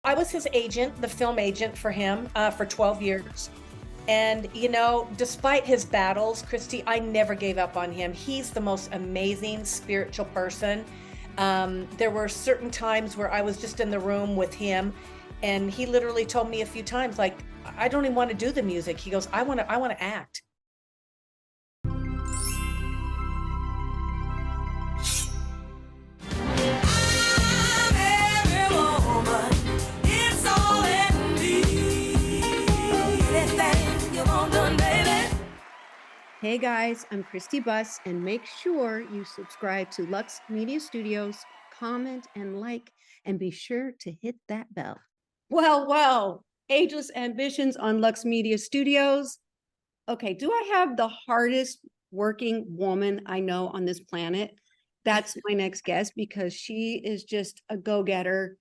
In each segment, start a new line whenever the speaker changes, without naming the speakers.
I was his agent, the film agent for him for 12 years. And, despite his battles, Christy, I never gave up on him. He's the most amazing spiritual person. There were certain times where I was just in the room with him, and he literally told me a few times, like, I don't even want to do the music. He goes, I want to act.
Hey guys, I'm Christy Buss, and make sure you subscribe to Lux Media Studios, comment and like, and be sure to hit that bell. Well, Ageless Ambitions on Lux Media Studios. Okay, do I have the hardest working woman I know on this planet? That's my next guest, because she is just a go-getter,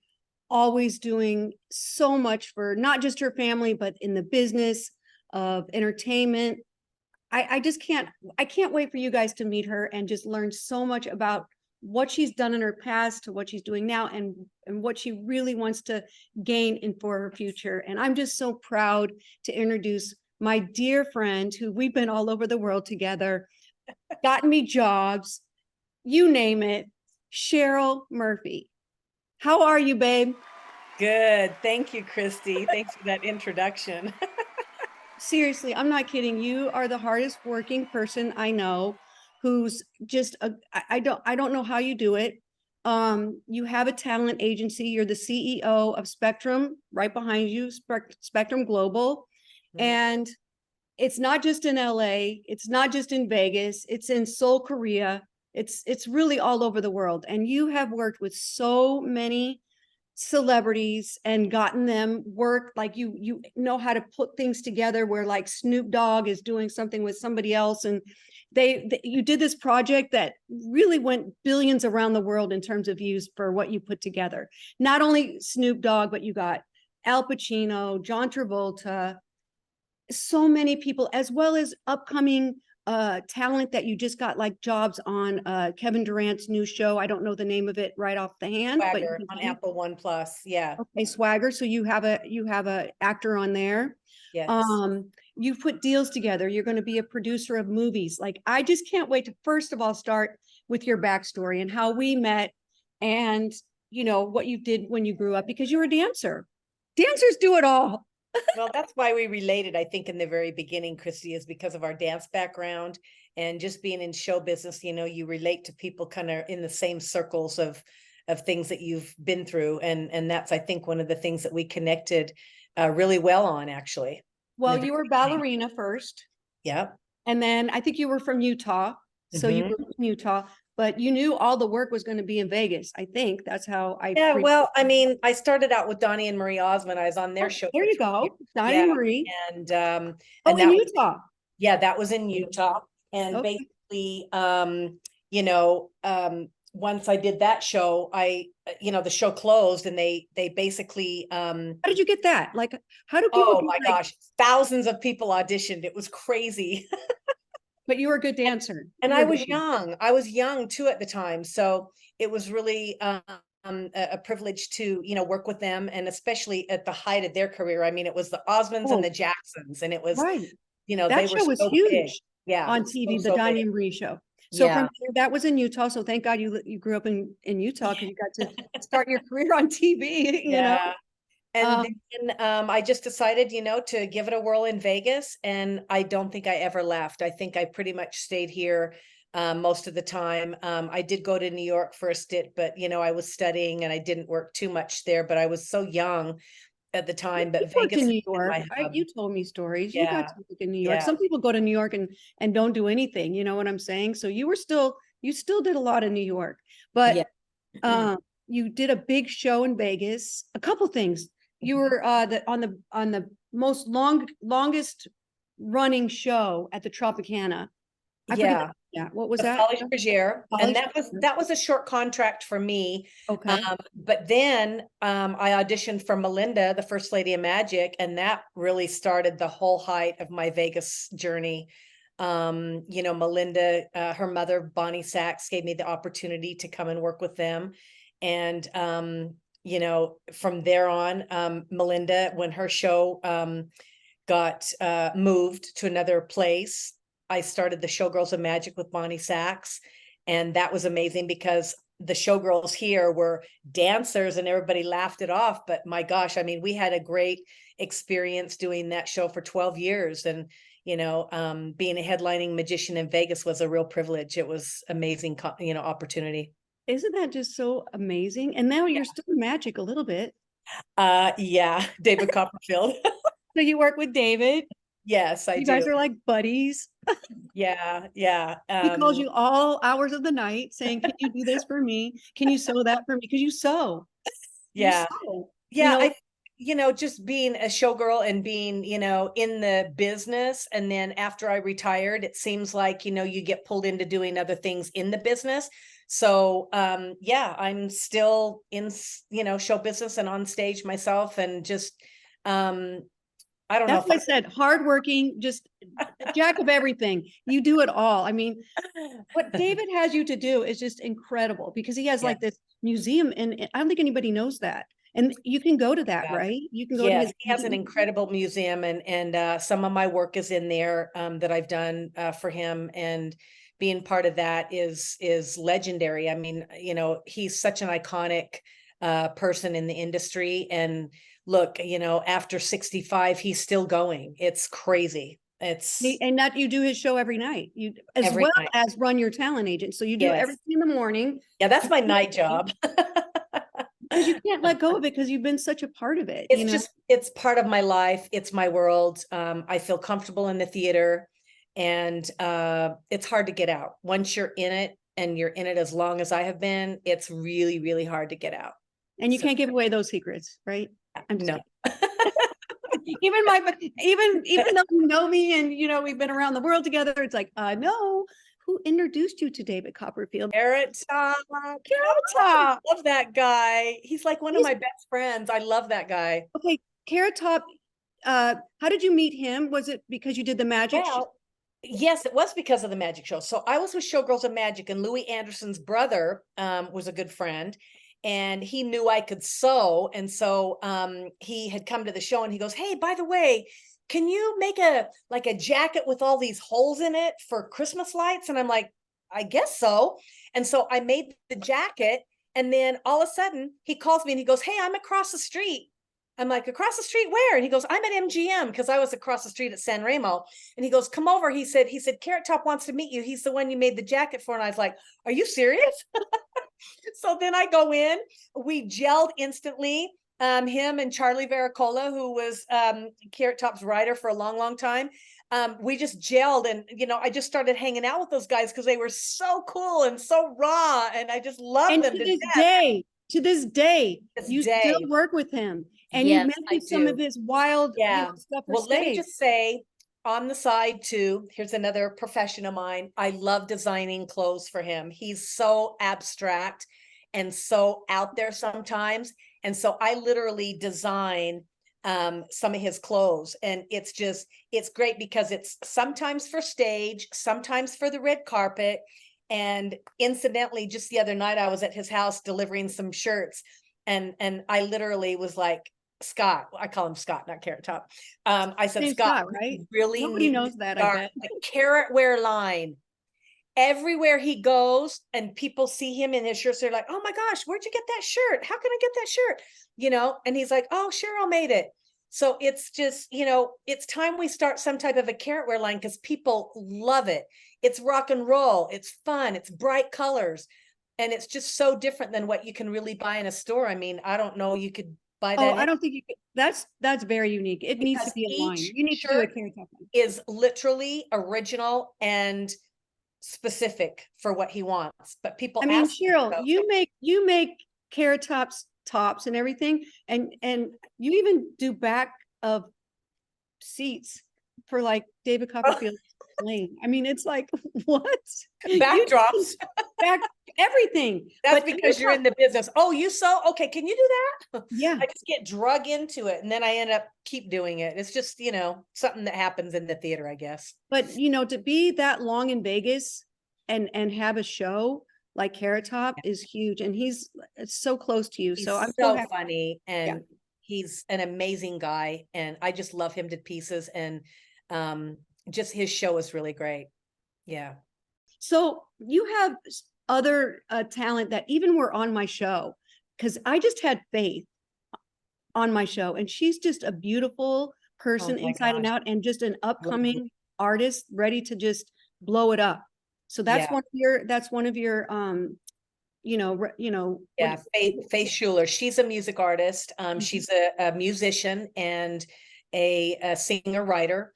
always doing so much for not just her family, but in the business of entertainment. I can't wait for you guys to meet her and just learn so much about what she's done in her past to what she's doing now, and what she really wants to gain in for her future. And I'm just so proud to introduce my dear friend, who we've been all over the world together, gotten me jobs, you name it, Cheryl Murphy. How are you, babe?
Good. Thank you, Christy. Thanks for that introduction.
Seriously, I'm not kidding. You are the hardest working person I know, who's just I don't know how you do it. You have a talent agency. You're the CEO of Spectrum, right behind you, Spectrum Global. And it's not just in LA, it's not just in Vegas, it's in Seoul, Korea. It's really all over the world. And you have worked with so many celebrities and gotten them work. Like you know how to put things together, where like Snoop Dogg is doing something with somebody else, and you did this project that really went billions around the world in terms of views for what you put together. Not only Snoop Dogg, but you got Al Pacino, John Travolta, so many people, as well as upcoming talent that you just got like jobs on Kevin Durant's new show. I don't know the name of it right off the hand,
Swagger on Apple One Plus. Yeah.
okay, Swagger. So you have a actor on there.
Yes.
You put deals together. You're going to be a producer of movies. Like, I just can't wait to first of all start with your backstory and how we met, and what you did when you grew up, because you were a dancer. Dancers do it all.
Well, that's why we related, I think, in the very beginning, Christy, is because of our dance background and just being in show business. You relate to people kind of in the same circles of things that you've been through, and that's, I think, one of the things that we connected really well on, actually.
Well, you were ballerina first.
Yeah.
And then I think you were from Utah. So you were from Utah, but you knew all the work was going to be in Vegas. I think that's how I.
Yeah, well, I mean, I started out with Donny and Marie Osmond. I was on their show.
There you go, Donny and Marie.
And
oh, in Utah.
Yeah, that was in Utah. And
okay.
Basically, once I did that show, the show closed, and they basically
how did you get that? Like, how do people?
Oh my gosh, thousands of people auditioned. It was crazy.
But you were a good dancer.
And I was young. I was young too at the time. So it was really a privilege to, work with them, and especially at the height of their career. I mean, it was the Osmonds and the Jacksons, and it was,
right.
That
they
show
were
was so
huge.
big. Yeah,
on TV, the Donny and Marie show. So
yeah.
that was in Utah. So thank God you grew up in Utah, because you got to start your career on TV. You know.
And then I just decided, to give it a whirl in Vegas, and I don't think I ever left. I think I pretty much stayed here most of the time. I did go to New York for a stint, but I was studying and I didn't work too much there. But I was so young at the time. But
Vegas, in New York, you told me stories. You got to work in New York. Some people go to New York and don't do anything. You know what I'm saying? So you still did a lot in New York, but you did a big show in Vegas. A couple things. You were on the most longest running show at the Tropicana. Yeah. What was that?
And that was a short contract for me.
Okay.
But then I auditioned for Melinda, the First Lady of Magic, and that really started the whole height of my Vegas journey. Melinda, her mother, Bonnie Sachs, gave me the opportunity to come and work with them. And from there on, Melinda, when her show got moved to another place, I started the Showgirls of Magic with Bonnie Sachs. And that was amazing because the showgirls here were dancers and everybody laughed it off. But my gosh, I mean, we had a great experience doing that show for 12 years. And, being a headlining magician in Vegas was a real privilege. It was amazing, opportunity.
Isn't that just so amazing? And now you're still magic a little bit.
Yeah, David Copperfield.
So you work with David.
Yes, I
You
do.
guys are like buddies.
Yeah, yeah.
He calls you all hours of the night saying, "Can you do this for me? Can you sew that for me?" Because you sew. You
Yeah.
sew.
Yeah, just being a showgirl and being, in the business. And then after I retired, it seems like, you get pulled into doing other things in the business. So, yeah, I'm still in, show business and on stage myself, and just, I don't
That's
know.
what I said. Hardworking, just a jack of everything. You do it all. I mean, what David has you to do is just incredible, because he has like this museum, and I don't think anybody knows that. And you can go to that,
Yeah.
right? You can go to
Yes,
his.
he has an incredible museum, and some of my work is in there, that I've done for him, and being part of that is legendary. I mean, he's such an iconic person in the industry, and look, after 65, he's still going. It's crazy. It's
And that you do his show every night, you as
every
well
night.
as run your talent agent. So you do
Yes.
everything in the morning.
Yeah, that's my night job.
Because you can't let go of it, because you've been such a part of it.
It's part of my life. It's my world. I feel comfortable in the theater, and it's hard to get out. Once you're in it, and you're in it as long as I have been, it's really, really hard to get out.
And you can't give away those secrets, right? I'm just
No.
even though you know me, and we've been around the world together, it's like, no, who introduced you to David Copperfield?
Carrot Top. I love that guy. He's like one of my best friends. I love that guy.
Okay, Carrot Top. How did you meet him? Was it because you did the magic show?
Well, yes, it was because of the magic show. So I was with Showgirls of Magic, and Louis Anderson's brother was a good friend, and he knew I could sew. And so he had come to the show, and he goes, "Hey, by the way, can you make a jacket with all these holes in it for Christmas lights?" And I'm like, "I guess so." And so I made the jacket, and then all of a sudden he calls me and he goes, "Hey, I'm across the street." I'm like, "Across the street where?" And he goes, "I'm at MGM," because I was across the street at San Remo. And he goes, "Come over." He said, Carrot Top wants to meet you. He's the one you made the jacket for. And I was like, "Are you serious?" So then I go in, we gelled instantly. Him and Charlie Vericola, who was Carrot Top's writer for a long, long time. We just gelled, and I just started hanging out with those guys because they were so cool and so raw, and I just loved them
to
to
this
death.
day, you
day.
still work with him, and
Yes,
you mentioned some of his wild stuff.
Well, let me just say, on the side too, here's another profession of mine. I love designing clothes for him. He's so abstract and so out there sometimes. And so I literally design some of his clothes, and it's great because it's sometimes for stage, sometimes for the red carpet. And incidentally, just the other night I was at his house delivering some shirts, and I literally was like, "Scott," I call him Scott, not Carrot Top. I said, "Scott,
right?
really
Nobody
need
knows
to
that, I
start
bet.
a carrot wear line." Everywhere he goes and people see him in his shirts, they're like, "Oh my gosh, where'd you get that shirt? How can I get that shirt?" And he's like, "Oh, Cheryl made it." So it's just, it's time we start some type of a carrot wear line, because people love it. It's rock and roll. It's fun. It's bright colors. And it's just so different than what you can really buy in a store. I mean, I don't know, you could buy that.
Oh, I don't think you could. That's very unique. It needs to be a line. You need to do a Carrot Top line.
Is literally original and specific for what he wants. But people,
I mean, Cheryl, you make Carrot tops and everything, and you even do back of seats for like David Copperfield plane. I mean, it's like, what?
Backdrops.
Back everything.
That's because you're in the business. Oh, you sew? Okay, can you do that?
Yeah.
I just get drug into it, and then I end up keep doing it. It's just, something that happens in the theater, I guess.
But to be that long in Vegas and have a show, like Carrot Top is huge, and he's so close to you. So I'm
He's
so
so
happy.
funny,
Yeah.
and he's an amazing guy, and I just love him to pieces. And um, just his show is really great. Yeah.
So you have other talent that even were on my show, because I just had Faith on my show, and she's just a beautiful
Oh
person
my
inside and
gosh.
out, and just an
Love it.
upcoming artist ready to just blow it up. So that's
Yeah.
one of your what
Yeah. Faith Schuller. She's a music artist. She's a musician and a singer writer.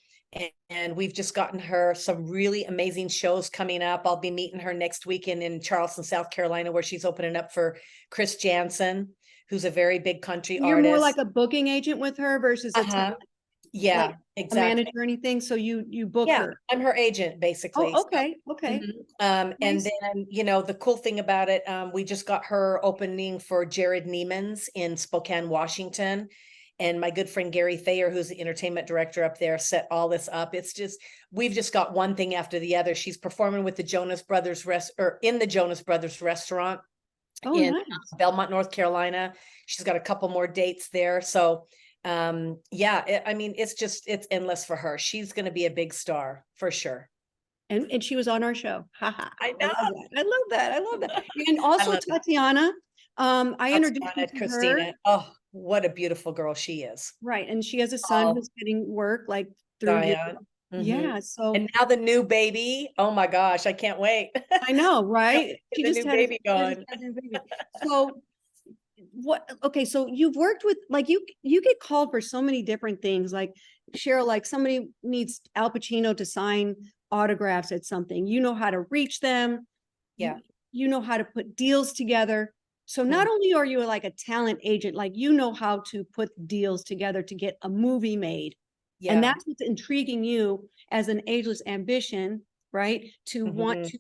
And we've just gotten her some really amazing shows coming up. I'll be meeting her next weekend in Charleston, South Carolina, where she's opening up for Chris Jansen, who's a very big country
you're more like
artist.
a booking agent with her versus a
Uh-huh.
like
Yeah,
a
exactly.
manager or anything. So you book
Yeah,
her.
I'm her agent basically.
Oh,
So,
okay, okay,
mhm. And
nice.
then, the cool thing about it, we just got her opening for Jared Neiman's in Spokane, Washington. And my good friend Gary Thayer, who's the entertainment director up there, set all this up. It's just, we've just got one thing after the other. She's performing with the Jonas Brothers or in the Jonas Brothers restaurant
Oh,
in
nice.
Belmont, North Carolina. She's got a couple more dates there. So yeah, I mean, it's endless for her. She's going to be a big star for sure.
And she was on our show. Haha.
I
I
know.
love that. I love that. I love that. And
I
also
love it.
Tatiana. I introduced you
Tatiana,
to her.
Christina. Oh, what a beautiful girl she is.
Right. And she has a son
Oh,
who's getting work like through you.
Zion. Hmm.
Yeah. So
And now the new baby. Oh my gosh, I can't wait.
I know, right?
Get
She
the
just
new
had
baby
she just
going.
had a baby. So what, okay, so you've worked with, like, you get called for so many different things, like Cheryl, like somebody needs Al Pacino to sign autographs at something, you know how to reach them,
Yeah.
you know how to put deals together. So not
Mhm.
only are you like a talent agent, like you know how to put deals together to get a movie made, and
Yeah.
that's what's intriguing you as an ageless ambition, right, to want
Mhm.
to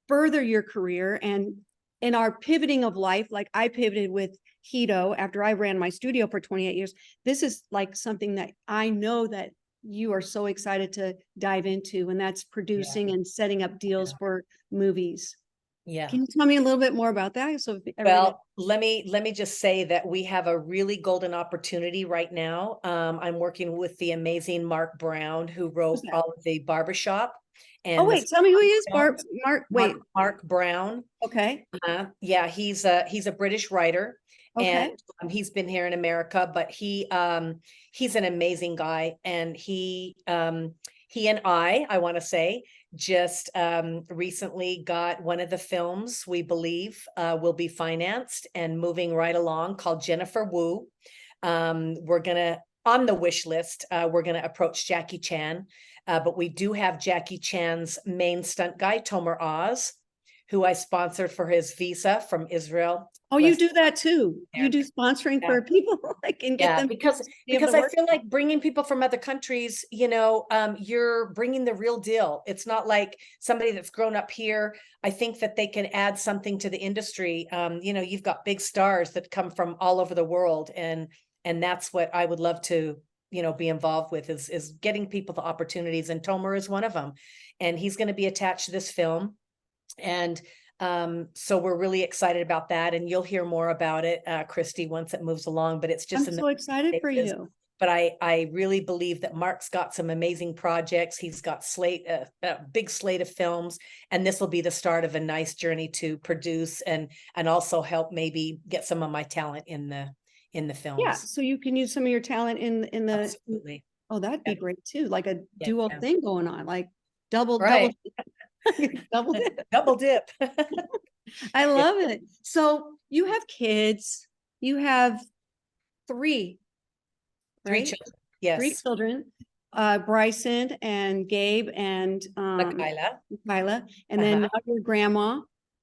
further your career. And in our pivoting of life, like I pivoted with Hito after I ran my studio for 28 years. This is like something that I know that you are so excited to dive into, and that's
Yeah.
producing and setting up deals
Yeah.
for movies.
Yeah.
Can you tell me a little bit more about that? So everybody,
Well, let me just say that we have a really golden opportunity right now. I'm working with the amazing Mark Brown, who
who's
wrote
that?
all of the Barbershop
Oh,
and the
wait, tell me who he is.
film.
Mark,
Mark
wait.
Mark Brown.
Okay.
Yeah, he's a British writer, and
Okay.
he's been here in America, but he's an amazing guy, and he and I want to say, just recently got one of the films we believe will be financed and moving right along, called Jennifer Wu. We're gonna On the wish list. We're gonna approach Jackie Chan, but we do have Jackie Chan's main stunt guy, Tomer Oz, who I sponsored for his visa from Israel.
Oh, you
Bless
do that too. You
there.
do sponsoring
Yeah.
for people like and get
Yeah,
them to be able
because
to
I
work.
feel like bringing people from other countries, you're bringing the real deal. It's not like somebody that's grown up here. I think that they can add something to the industry. You've got big stars that come from all over the world, and that's what I would love to, be involved with, is getting people the opportunities. And Tomer is one of them, and he's going to be attached to this film. And so we're really excited about that, and you'll hear more about it, Christy, once it moves along. But it's
I'm
just in the
so excited for
stages.
you.
But I really believe that Mark's got some amazing projects. He's got a big slate of films, and this will be the start of a nice journey to produce and also help maybe get some of my talent in the
Yeah,
films.
so you can use some of your talent in the.
Absolutely.
Oh, that'd be
Yeah.
great too, like a
Yeah.
dual
Yeah.
thing going on, like double
Right.
double.
Double dip.
I
Yeah.
love it. So you have kids. You have three,
Three
right?
children.
Three
Yes.
children, Bryson and Gabe and
Makayla.
Kyla, and then
Uh-huh.
now your grandma.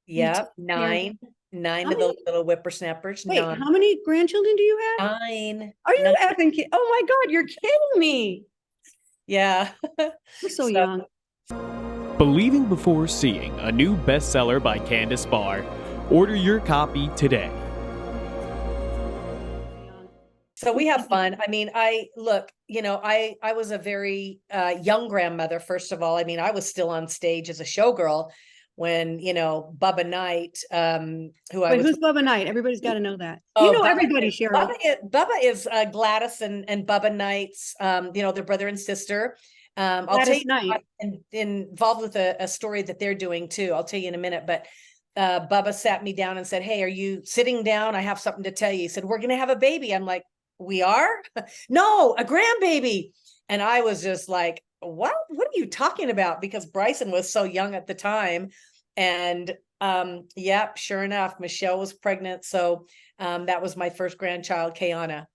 You
Yep.
take care of.
Nine
How
of those
many?
little whippersnappers.
Wait,
Nine.
how many grandchildren do you have?
Nine.
Are you
Nine.
effing kidding? Oh my God, you're kidding me.
Yeah.
You're so
So
young.
Believing Before Seeing, a new bestseller by Candace Barr. Order your copy today.
so we have fun. I mean, I was a very young grandmother, first of all. I mean, I was still on stage as a showgirl, when Bubba Knight, who I
Wait,
was.
who's Bubba Knight? Everybody's got to know that. You
Oh,
know
Bubba,
everybody, Cheryl.
Bubba is Gladys and Bubba Knight's, their brother and sister. I'll tell
Gladys
you,
Knight.
I'm involved with a story that they're doing too. I'll tell you in a minute, but Bubba sat me down and said, "Hey, are you sitting down? I have something to tell you." He said, "We're going to have a baby." I'm like, "We are?" "No, a grandbaby." And I was just like, what are you talking about? Because Bryson was so young at the time. And yeah, sure enough, Michelle was pregnant. So that was my first grandchild, Kayana.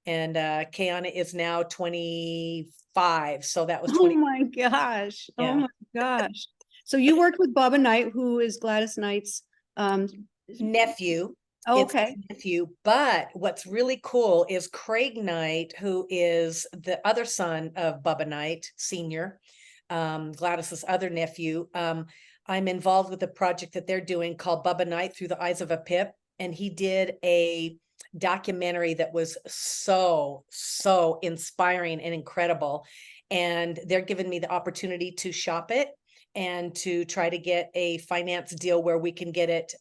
And Kayana is now 25. So that was
Oh
20.
my gosh.
Yeah.
Oh my gosh. So you worked with Bubba Knight, who is Gladys Knight's
Nephew. It's his
okay.
nephew. But what's really cool is Craig Knight, who is the other son of Bubba Knight Sr., Gladys's other nephew. I'm involved with a project that they're doing called Bubba Knight Through the Eyes of a Pip. And he did a documentary that was so inspiring and incredible. And they're giving me the opportunity to shop it and to try to get a finance deal where we can get it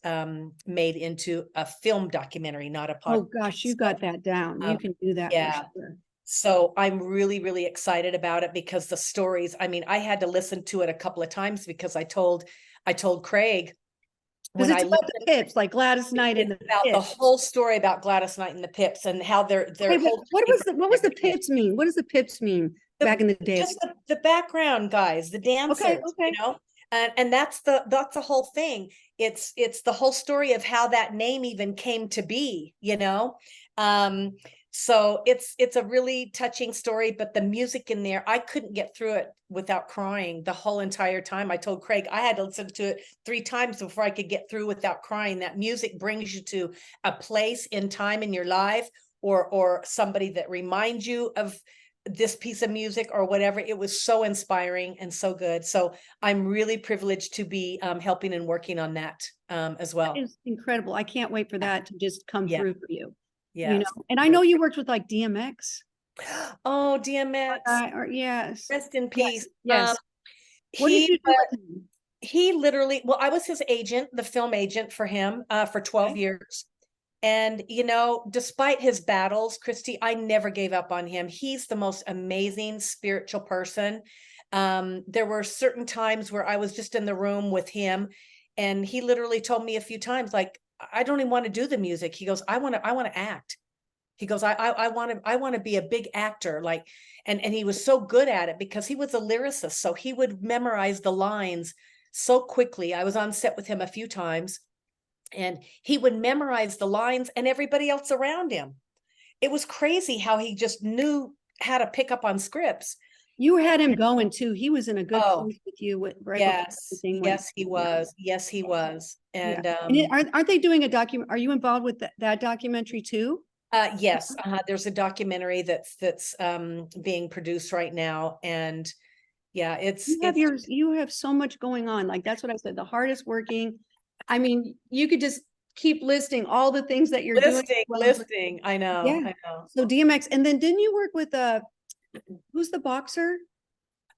made into a film documentary, not a podcast.
Oh gosh, you got that down. You can do that.
Yeah.
For sure.
So I'm really excited about it because the stories, I mean, I had to listen to it a couple of times because I told Craig
Because
when
it's
I
about the Pips, like Gladys Knight and the
about the
Pips.
whole story about Gladys Knight and the Pips and how their
Okay,
whole
what was the Pips mean? What does the Pips mean back in the day?
just the background guys, the dancers,
Okay.
and that's the whole thing. It's the whole story of how that name even came to be, so it's a really touching story, but the music in there, I couldn't get through it without crying the whole entire time. I told Craig I had to listen to it 3 times before I could get through without crying. That music brings you to a place in time in your life, or somebody that reminds you of this piece of music or whatever. It was so inspiring and so good. So I'm really privileged to be helping and working on that as well.
That is incredible. I can't wait for that to just come
Yeah.
through for you.
Yeah.
And I know you worked with like DMX.
Oh, DMX.
Yes.
Rest in peace.
Yes. What did you do with him?
He literally, well, I was his agent, the film agent for him for 12 years. And, despite his battles, Christy, I never gave up on him. He's the most amazing spiritual person. There were certain times where I was just in the room with him, and he literally told me a few times, like, I don't even want to do the music. He goes, I want to act. He goes, I want to be a big actor. Like, and he was so good at it because he was a lyricist. So he would memorize the lines so quickly. I was on set with him a few times, and he would memorize the lines and everybody else around him. It was crazy how he just knew how to pick up on scripts.
You had him going too. He was in a good place with you
Yes, he was. Yes, he was. And
aren't they doing a document? Are you involved with that documentary too?
Yes, there's a documentary that's being produced right now, and yeah,
you have so much going on. Like that's what I said. The hardest working. I mean, you could just keep listing all the things that you're doing.
Listing. I know.
Yeah.
I know.
So DMX, and then didn't you work with who's the boxer?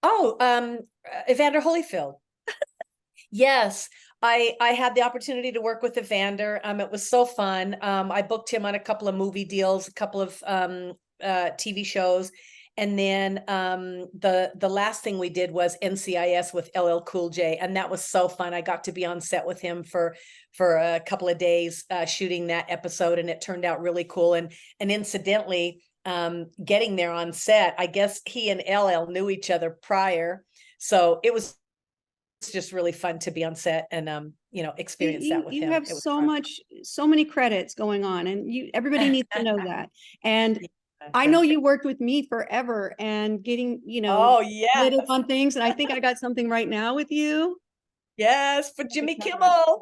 Oh, Evander Holyfield. Yes, I had the opportunity to work with Evander. It was so fun. I booked him on a couple of movie deals, a couple of TV shows. And then the last thing we did was NCIS with LL Cool J, and that was so fun. I got to be on set with him for a couple of days shooting that episode, and it turned out really cool. And incidentally, getting there on set, I guess he and LL knew each other prior, so it was just really fun to be on set and experience that with him.
You have so many credits going on, and everybody needs to know that. And I know you worked with me forever and getting,
oh yeah,
on things. And I think I got something right now with you.
Yes, for Jimmy Kimmel.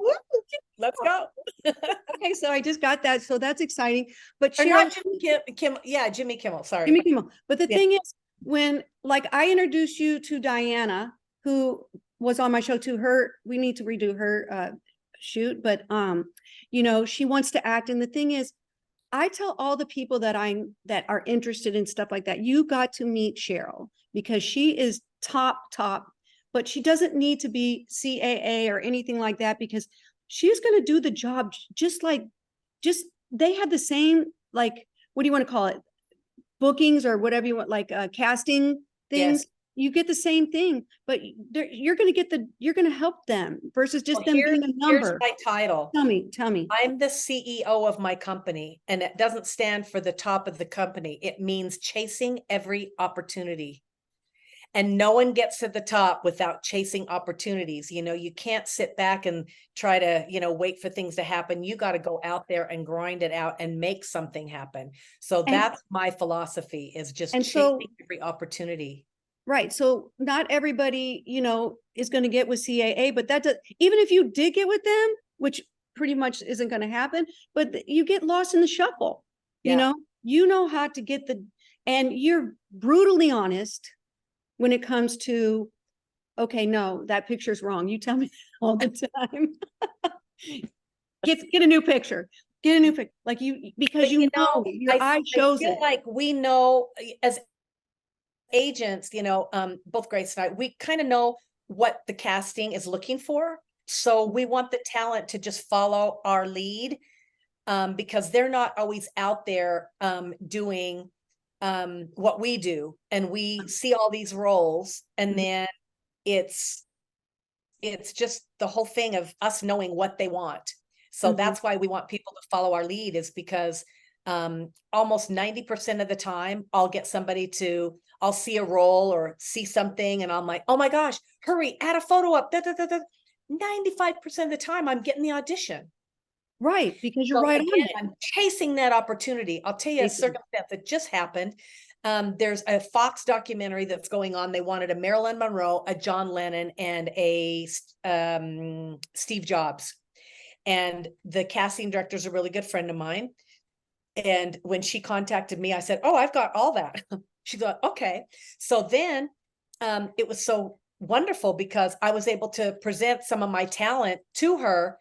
Let's go.
Okay, so I just got that. So that's exciting. But
Cheryl, not Jimmy Kimmel. Yeah, Jimmy Kimmel. Sorry.
Jimmy Kimmel. But the thing is, when I introduced you to Diana, who was on my show too, we need to redo her shoot, but she wants to act. And the thing is, I tell all the people that are interested in stuff like that, you got to meet Cheryl because she is top. but she doesn't need to be CAA or anything like that, because she's going to do the job just they have the same, like, what do you want to call it? Bookings or whatever you want, like casting things.
Yes.
You get the same thing, but you're going to help them versus just
Well,
them being a
here's
number.
my title.
Tell me.
I'm the CEO of my company, and it doesn't stand for the top of the company. It means chasing every opportunity. And no one gets to the top without chasing opportunities. You know, you can't sit back and try to, wait for things to happen. You got to go out there and grind it out and make something happen. So that's my philosophy, is just chasing every opportunity.
Right. So not everybody, is going to get with CAA, but even if you did get with them, which pretty much isn't going to happen, but you get lost in the shuffle.
Yeah.
You know how to get and you're brutally honest when it comes to, okay, no, that picture's wrong. You tell me all the time. Get a new picture. Get a new picture. Like because your eye shows it.
Like we know as agents, both Grace and I, we kind of know what the casting is looking for. So we want the talent to just follow our lead, because they're not always out there doing what we do, and we see all these roles, and then it's just the whole thing of us knowing what they want. So that's why we want people to follow our lead, is because almost 90% of the time I'll see a role or see something and I'm like, oh my gosh, hurry, add a photo up. 95% of the time I'm getting the audition.
Right, because you're right on it.
I'm chasing that opportunity. I'll tell you a circumstance that just happened. There's a Fox documentary that's going on. They wanted a Marilyn Monroe, a John Lennon, and a Steve Jobs. And the casting director is a really good friend of mine. And when she contacted me, I said, oh, I've got all that. She thought, okay. So then it was so wonderful because I was able to present some of my talent to her.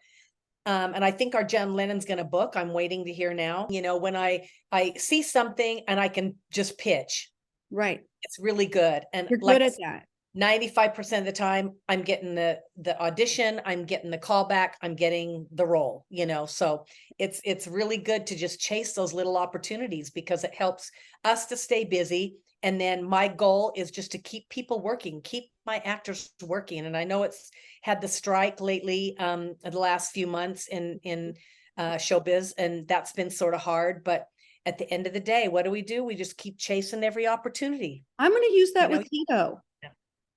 And I think our John Lennon's going to book. I'm waiting to hear now. When I see something and I can just pitch.
Right.
It's really good. And
you're good at that.
95% of the time I'm getting the audition, I'm getting the callback, I'm getting the role, so it's really good to just chase those little opportunities because it helps us to stay busy. And then my goal is just to keep people working, keep my actors working. And I know it's had the strike lately, in the last few months in showbiz, and that's been sort of hard, but at the end of the day, what do? We just keep chasing every opportunity.
I'm going to use that with Tito.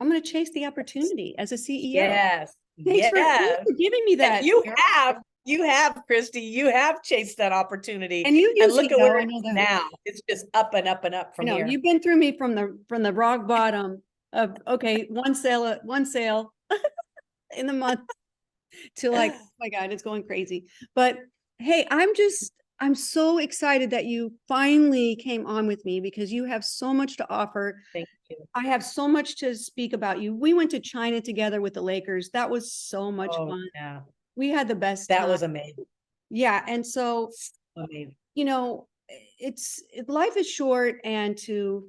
I'm going to chase the opportunity as a CEO.
Yes.
Thanks for giving me that.
And you have, Christy, you have chased that opportunity.
And
look at where it is now. It's just up and up and up from here.
You've been through me from the rock bottom of, okay, one sale in the month to like, oh my God, it's going crazy. But hey, I'm so excited that you finally came on with me because you have so much to offer.
Thank you.
I have so much to speak about you. We went to China together with the Lakers. That was so much fun.
Yeah.
We had the best
time.
That
was amazing.
Yeah. And so,
amazing.
Life is short, and to,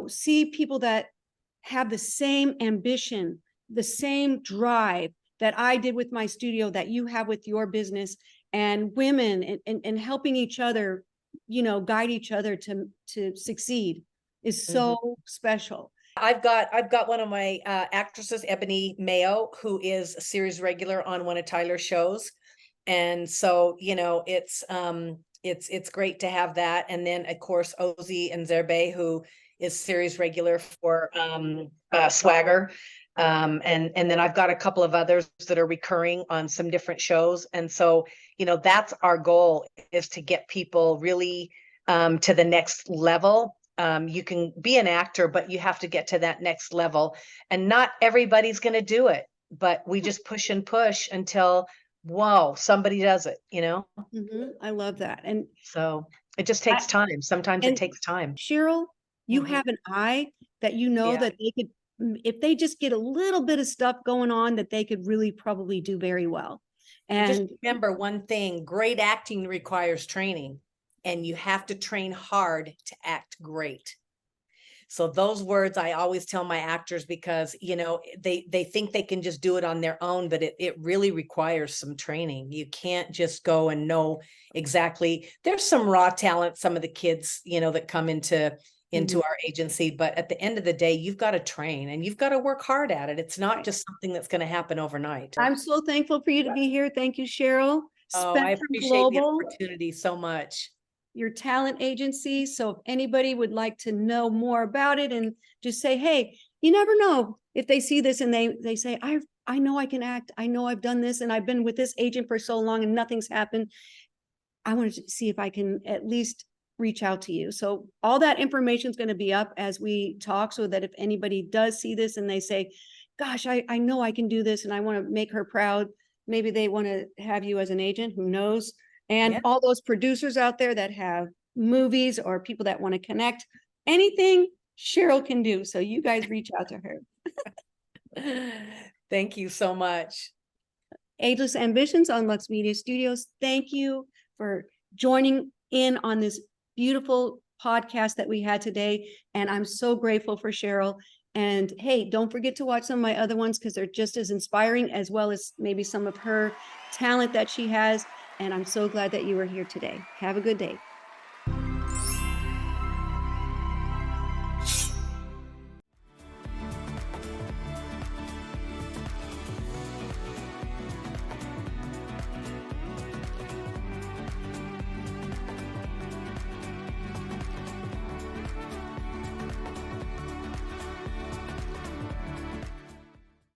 see people that have the same ambition, the same drive that I did with my studio, that you have with your business, and women and helping each other, guide each other to succeed is so special.
I've got one of my actresses, Ebony Mayo, who is a series regular on one of Tyler's shows. And so, it's great to have that. And then of course, Ozzy and Zerbe, who is series regular for Swagger. And then I've got a couple of others that are recurring on some different shows. And so, that's our goal, is to get people really to the next level. You can be an actor, but you have to get to that next level, and not everybody's going to do it, but we just push and push until, whoa, somebody does it,
I love that. And
so it just takes time. Sometimes it takes time.
Cheryl, you have an eye that, that they could, if they just get a little bit of stuff going on, that they could really probably do very well. And
just remember one thing: great acting requires training, and you have to train hard to act great. So those words I always tell my actors, because, you know, they think they can just do it on their own, but it really requires some training. You can't just go and know exactly. There's some raw talent, some of the kids, you know, that come into our agency, but at the end of the day, you've got to train and you've got to work hard at it. It's not just something that's going to happen overnight.
I'm so thankful for you to be here. Thank you, Cheryl.
Oh, I
Spectrum
appreciate the
Global,
opportunity so much.
your talent agency. So if anybody would like to know more about it, and just say, hey, you never know if they see this and they say, I know I can act. I know I've done this and I've been with this agent for so long and nothing's happened. I want to see if I can at least reach out to you. So all that information is going to be up as we talk, so that if anybody does see this and they say, gosh, I know I can do this and I want to make her proud, maybe they want to have you as an agent, who knows? And
Yeah.
all those producers out there that have movies or people that want to connect, anything Cheryl can do. So you guys reach out to her.
Thank you so much.
Ageless Ambitions on Lux Media Studios. Thank you for joining in on this beautiful podcast that we had today. And I'm so grateful for Cheryl. And hey, don't forget to watch some of my other ones, because they're just as inspiring, as well as maybe some of her talent that she has. And I'm so glad that you were here today. Have a good day.